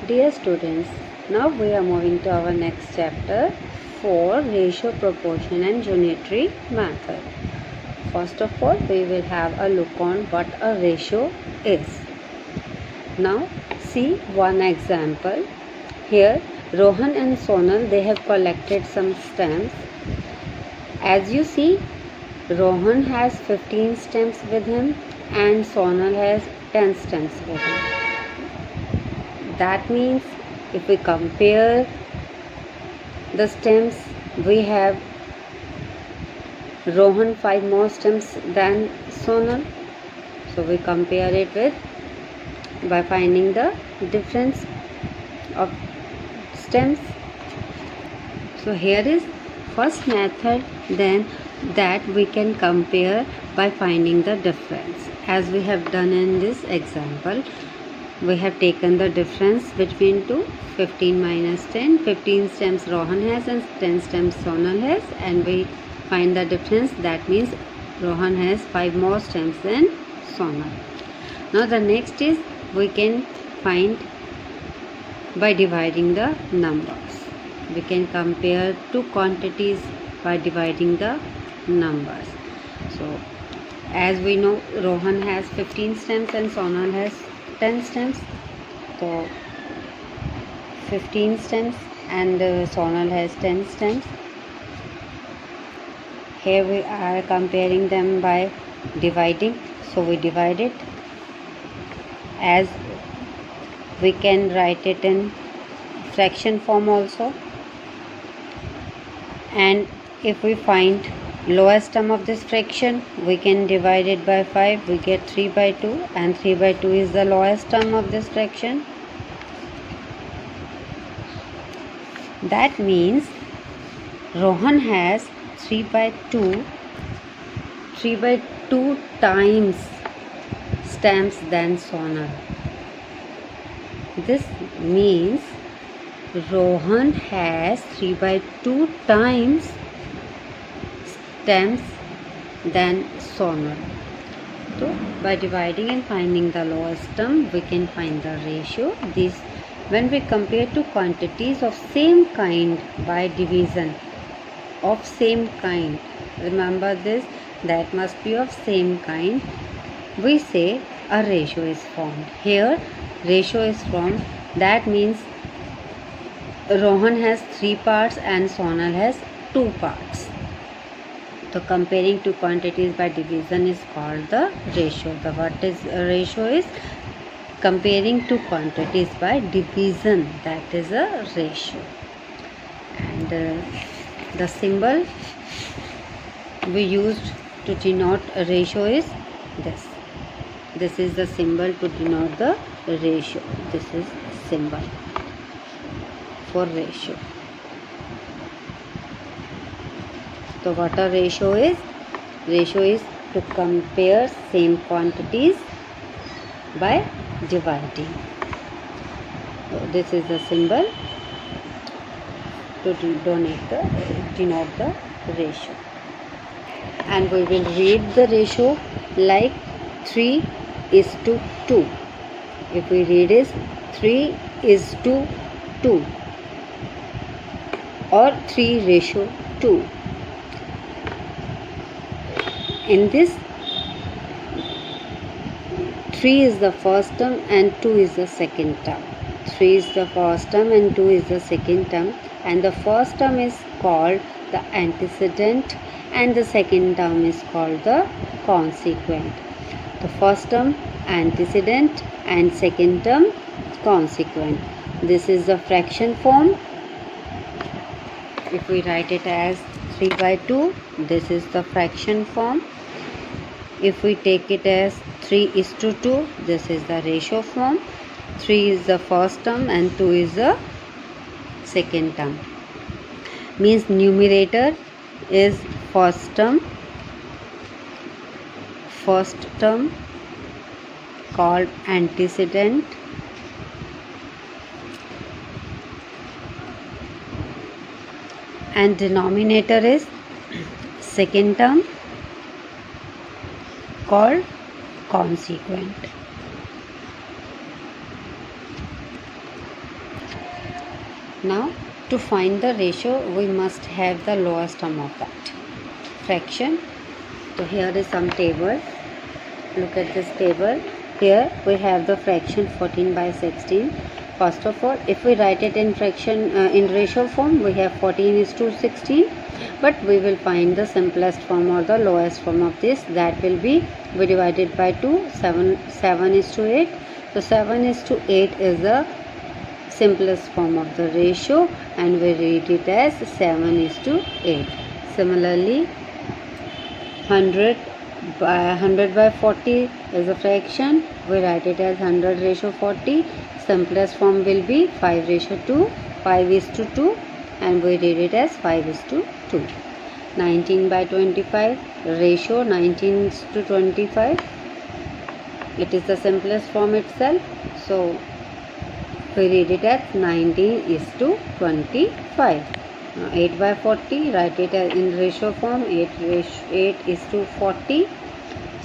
Dear students, now we are moving to our next chapter for ratio, proportion and unitary method. First of all, we will have a look on what a ratio is. Now see one example. Here Rohan and Sonal, they have collected some stamps. As you see, Rohan has 15 stamps with him and Sonal has 10 stamps with him. That means if we compare the stamps, we have Rohan 5 more stamps than Sonal. So we compare it with by finding the difference of stamps. So here is first method then that we can compare by finding the difference. As we have done in this example, we have taken the difference between two, 15 minus 10. 15 stamps Rohan has and 10 stamps Sonal has, and we find the difference. That means Rohan has 5 more stamps than Sonal. Now the next is we can find by dividing the numbers. We can compare two quantities by dividing the numbers. So as we know, Rohan has 15 stamps and Sonal has 10 stamps. So 15 stamps and Sonal has 10 stamps. Here we are comparing them by dividing. So we divide it. As we can write it in fraction form also. And if we find lowest term of this fraction, we can divide it by 5. We get 3 by 2, and 3 by 2 is the lowest term of this fraction. That means Rohan has 3 by 2 times stamps than Sonal. This means Rohan has 3 by 2 times stamps than Sonal. So by dividing and finding the lowest term, we can find the ratio. This when we compare two quantities of same kind by division of same kind, remember this, that must be of same kind, we say a ratio is formed. Here ratio is formed. That means Rohan has 3 parts and Sonal has 2 parts. So comparing two quantities by division is called the ratio. The what is a ratio is comparing two quantities by division. That is a ratio. And the symbol we used to denote a ratio is this. This is the symbol to denote the ratio. This is symbol for ratio. So what a ratio is? Ratio is to compare same quantities by dividing. So this is the symbol to denote the ratio. And we will read the ratio like 3:2. If we read is 3:2 or 3:2. In this, 3 is the first term and 2 is the second term. 3 is the first term and 2 is the second term, and the first term is called the antecedent and the second term is called the consequent. The first term antecedent and second term consequent. This is the fraction form. If we write it as 3 by 2, this is the fraction form. If we take it as 3:2, this is the ratio form. 3 is the first term and 2 is the second term. Means numerator is first term called antecedent, and denominator is second term called consequent. Now to find the ratio, we must have the lowest term of that fraction. So here is some table. Look at this table. Here we have the fraction 14/16. First of all, if we write it in fraction in ratio form, we have 14:16. But we will find the simplest form or the lowest form of this. That will be we divided by 2. 7:8. So 7:8 is the simplest form of the ratio, and we read it as 7:8. Similarly, 100 by 40 is a fraction. We write it as 100:40. Simplest form will be 5:2, 5:2, and we read it as 5:2. 19 by 25 ratio 19:25. It is the simplest form itself. So we read it as 19:25. 8 by 40, write it as in ratio form 8:40.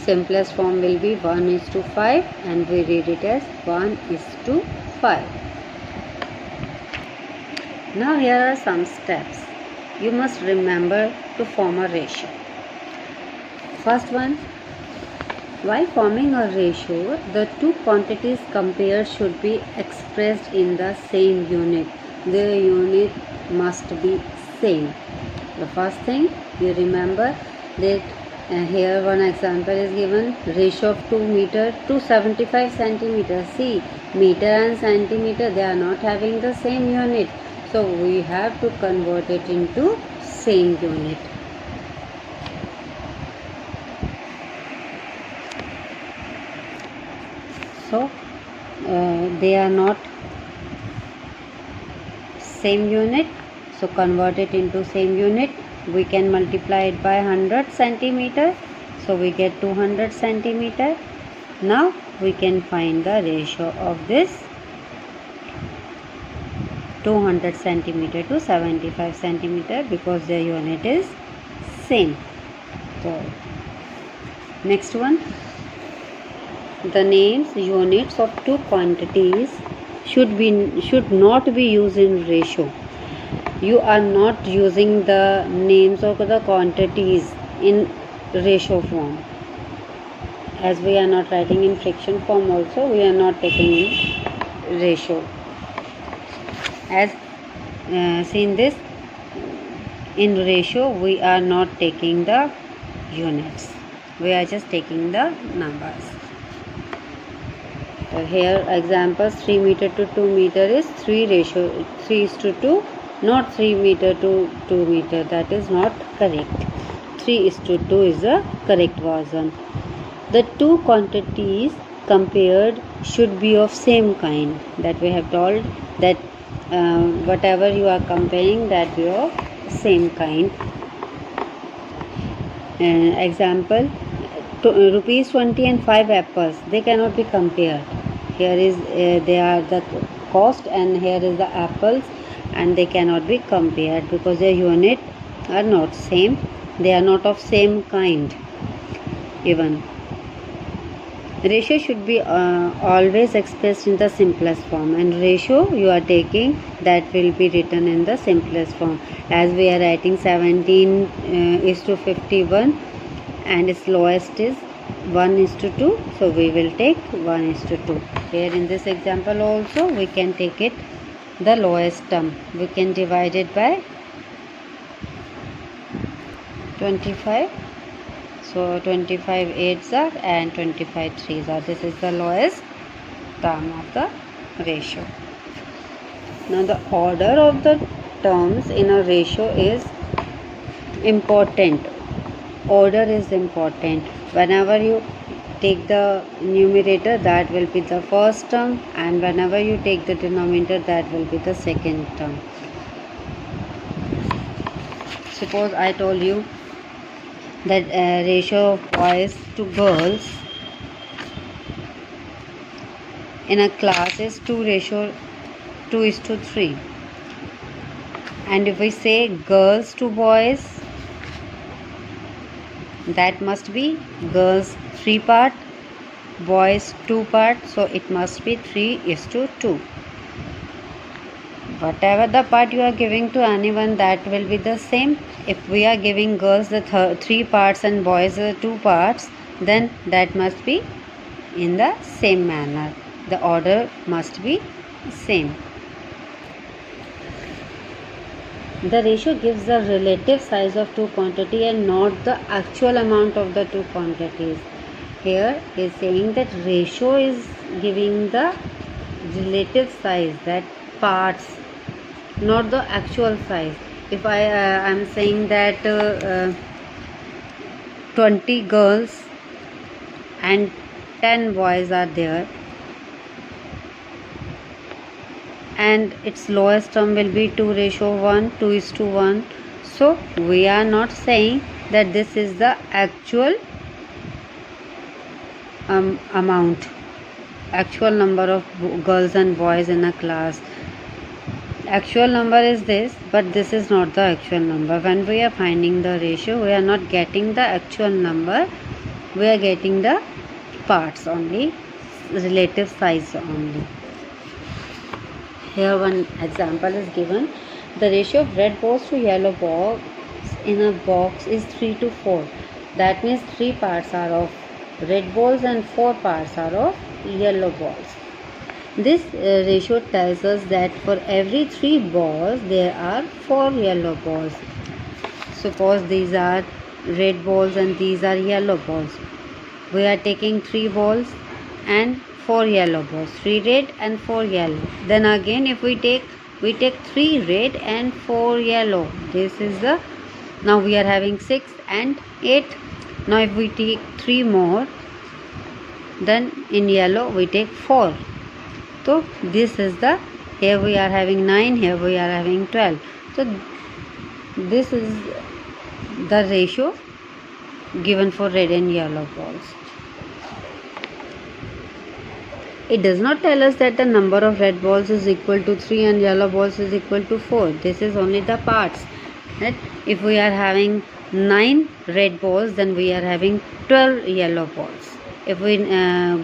Simplest form will be 1:5, and we read it as 1:5. Now here are some steps you must remember to form a ratio. First one, while forming a ratio, the two quantities compared should be expressed in the same unit. The unit must be same. The first thing you remember that here one example is given, ratio of 2 meter to 75 centimeter. See, meter and centimeter, they are not having the same unit, so we have to convert it into same unit. So they are not same unit, so convert it into same unit. We can multiply it by 100 centimeter, so we get 200 centimeter. Now we can find the ratio of this 200 centimeter to 75 centimeter because their unit is same. So next one, the names units of two quantities should not be used in ratio. You are not using the names of the quantities in ratio form. As we are not writing in fraction form also, we are not taking ratio. As seen this, in ratio we are not taking the units, we are just taking the numbers. So here examples, 3 meter to 2 meter is 3:2, not 3 meter to 2 meter. That is not correct. 3:2 is the correct version. The two quantities compared should be of same kind. That we have told that whatever you are comparing, that be of same kind. Example, rupees 20 and 5 apples, they cannot be compared. Here is they are the cost, and here is the apples, and they cannot be compared because their unit are not same. They are not of same kind. Even ratio should be always expressed in the simplest form, and ratio you are taking, that will be written in the simplest form. As we are writing 17:51 and its lowest is 1:2, so we will take 1:2. Here in this example also we can take it the lowest term. We can divide it by 25. So 25 8s are and 25 3s are. This is the lowest term of the ratio. Now the order of the terms in a ratio is important. Order is important. Whenever you take the numerator, that will be the first term, and whenever you take the denominator, that will be the second term. Suppose I told you that ratio of boys to girls in a class is 2:3, and if we say girls to boys, that must be girls 3 part, boys 2 part, so it must be 3:2. Whatever the part you are giving to anyone, that will be the same. If we are giving girls the 3 parts and boys the 2 parts, then that must be in the same manner. The order must be same. The ratio gives the relative size of two quantity and not the actual amount of the two quantities. Here is saying that ratio is giving the relative size, that parts, not the actual size. If I am saying that 20 girls and 10 boys are there, and its lowest term will be 2:1, 2:1. So we are not saying that this is the actual amount, actual number of girls and boys in a class. Actual number is this, but this is not the actual number. When we are finding the ratio, we are not getting the actual number, we are getting the parts only, relative size only. Here one example is given. The ratio of red balls to yellow balls in a box is 3:4. That means 3 parts are of red balls and 4 parts are of yellow balls. This ratio tells us that for every 3 balls there are 4 yellow balls. Suppose these are red balls and these are yellow balls. We are taking 3 balls and 4 yellow balls, 3 red and 4 yellow. Then again if we take 3 red and 4 yellow. This is the, now we are having 6 and 8. Now if we take 3 more, then in yellow we take 4. So this is the, here we are having 9, here we are having 12. So this is the ratio given for red and yellow balls. It does not tell us that the number of red balls is equal to 3 and yellow balls is equal to 4. This is only the parts. Right? If we are having 9 red balls, then we are having 12 yellow balls. If we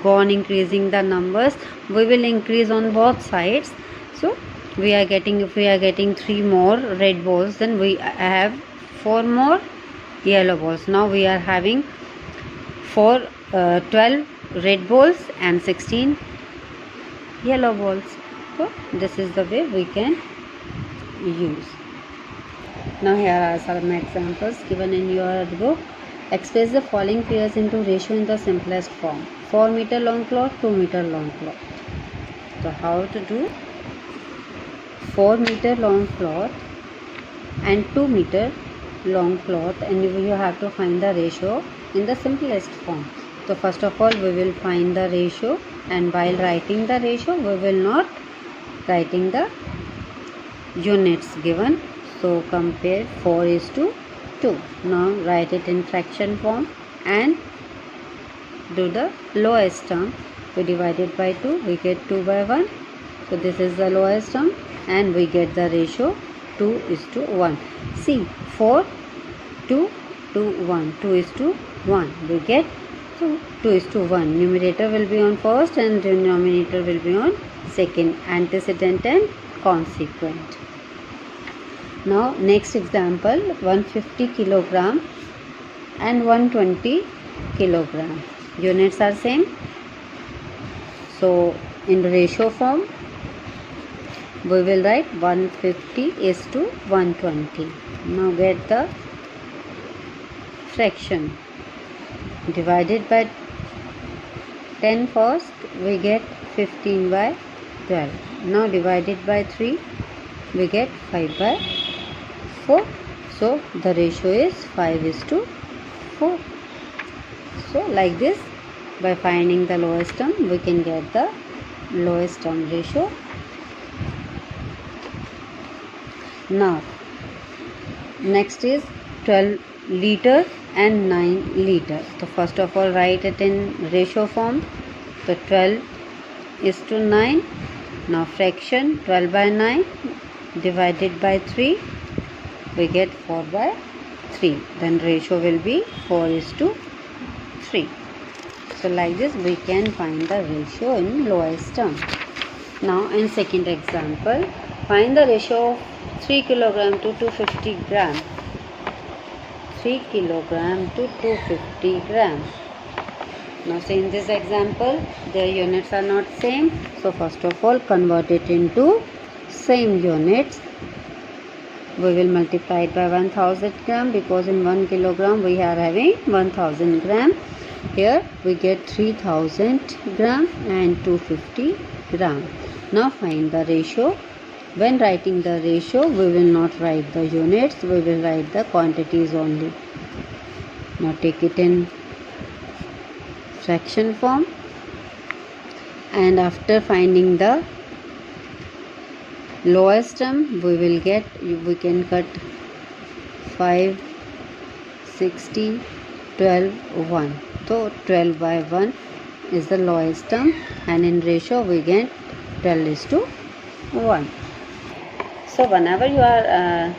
go on increasing the numbers, we will increase on both sides. So we are getting, if we are getting 3 more red balls, then we have 4 more yellow balls. Now we are having 12 red balls and 16 yellow balls. So this is the way we can use. Now here are some examples given in your book. Express the following pairs into ratio in the simplest form. 4 meter long cloth, 2 meter long cloth. So how to do? 4 meter long cloth and 2 meter long cloth, and you have to find the ratio in the simplest form. So first of all we will find the ratio, and while writing the ratio we will not writing the units given. So compare 4:2. Now write it in fraction form and do the lowest term. We divide it by 2, we get 2/1. So this is the lowest term and we get the ratio 2:1. See, 4, 2, 2, 1. 2:1. We get 2:1. Numerator will be on first and denominator will be on second. Antecedent and consequent. Now next example, 150 kilogram and 120 kilogram. Units are same. So in ratio form we will write 150:120. Now get the fraction. Divided by 10 first, we get 15/12. Now divided by 3, we get 5/4. So the ratio is 5:4. So like this, by finding the lowest term, we can get the lowest term ratio. Now next is 12 liter and 9 liter. So first of all write it in ratio form. So 12:9. Now fraction, 12/9 divided by 3, we get 4/3. Then ratio will be 4:3. So like this we can find the ratio in lowest term. Now in second example, Find the ratio of 3 kilogram to 250 gram. 3 kilogram to 250 gram. Now see, in this example their units are not same, so first of all convert it into same units. We will multiply it by 1000 gram because in 1 kilogram we are having 1000 gram. Here we get 3000 gram and 250 gram. Now find the ratio. When writing the ratio, we will not write the units, we will write the quantities only. Now take it in fraction form, and after finding the lowest term, we can cut 5, 60, 12, 1. So 12 by 1 is the lowest term, and in ratio we get 12:1. So whenever you are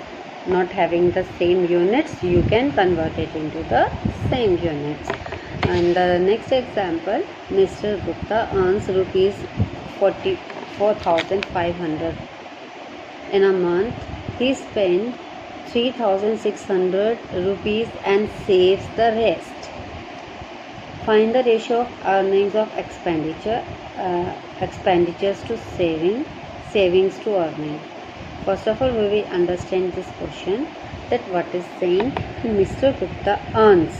not having the same units, you can convert it into the same units. And the next example, Mr. Gupta earns rupees 44,500 in a month. He spends 3,600 rupees and saves the rest. Find the ratio of earnings of expenditures to savings to earning. First of all, we will understand this question, that what is saying. Mr. Gupta earns.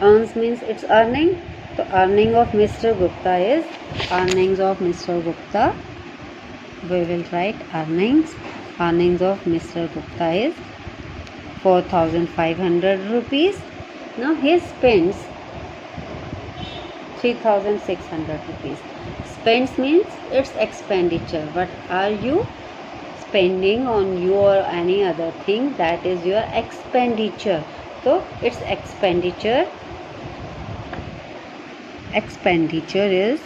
Earns means it's earning. So earning of Mr. Gupta is earnings of Mr. Gupta. We will write earnings. Earnings of Mr. Gupta is 4,500 rupees. Now he spends 3,600 rupees. Spends means it's expenditure. What are you spending on you or any other thing? That is your expenditure. So it's expenditure. Expenditure is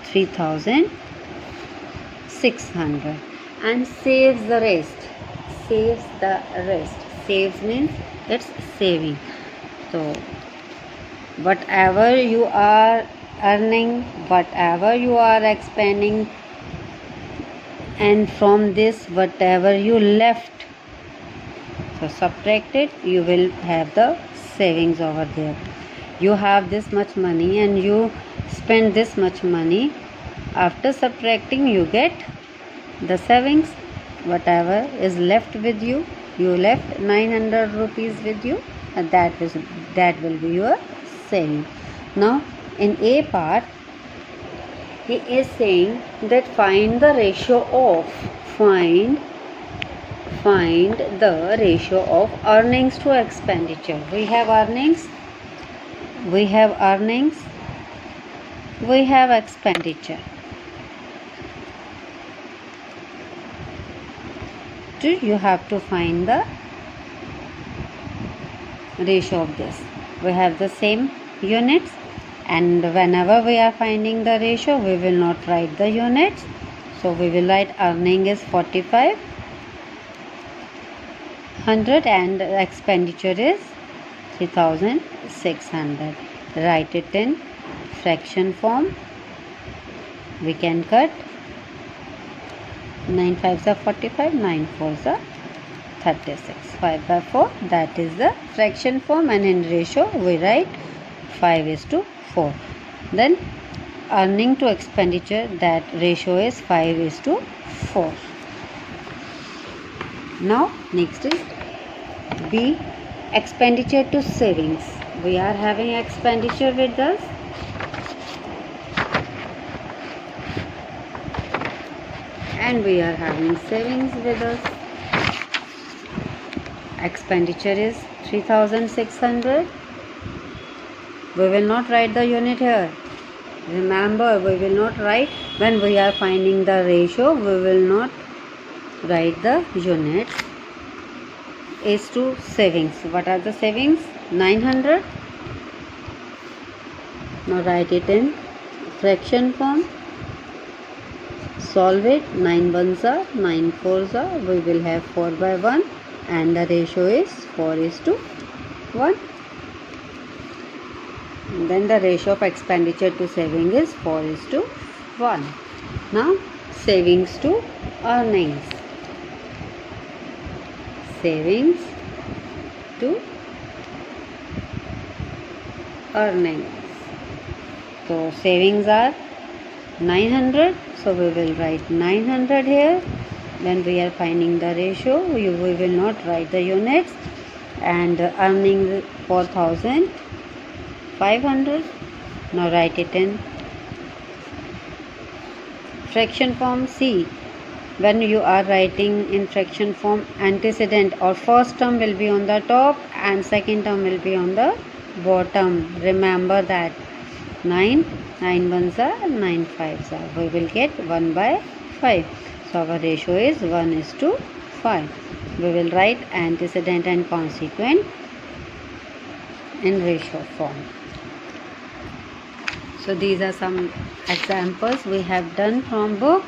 3,600 and saves the rest. Saves the rest. Saves means it's saving. So whatever you are earning, whatever you are expending, and from this whatever you left, so subtract it, you will have the savings over there. You have this much money and you spend this much money. After subtracting, you get the savings. Whatever is left with you, you left 900 rupees with you, and that will be your saving. Now in A part, he is saying that find the ratio of find the ratio of earnings to expenditure. We have earnings, we have expenditure. So you have to find the ratio of this. We have the same units, and whenever we are finding the ratio, we will not write the units. So we will write earning is 4,500 and expenditure is 3,600. Write it in fraction form. We can cut 9 5s are 45, 9 4s are 36. 5 by 4, that is the fraction form, and in ratio we write 5:4. Then earning to expenditure, that ratio is 5:4. Now next is B, expenditure to savings. We are having expenditure with us, and we are having savings with us. Expenditure is 3,600. We will not write the unit here. Remember, we will not write. When we are finding the ratio, we will not write the units. Is to savings. What are the savings? 900. Now write it in fraction form. Solve it. 9 1s are, 9 4s are. We will have 4 by 1, and the ratio is 4:1. Then the ratio of expenditure to saving is 4:1. Now savings to earnings. Savings to earnings. So savings are 900, so we will write 900 here. When we are finding the ratio, we will not write the units. And earnings 4500. Now write it in fraction form. See, when you are writing in fraction form, antecedent or first term will be on the top and second term will be on the bottom. Remember that. 9 ones are 9 5s are. We will get 1 by 5. So our ratio is 1:5. We will write antecedent and consequent in ratio form. So these are some examples we have done from book.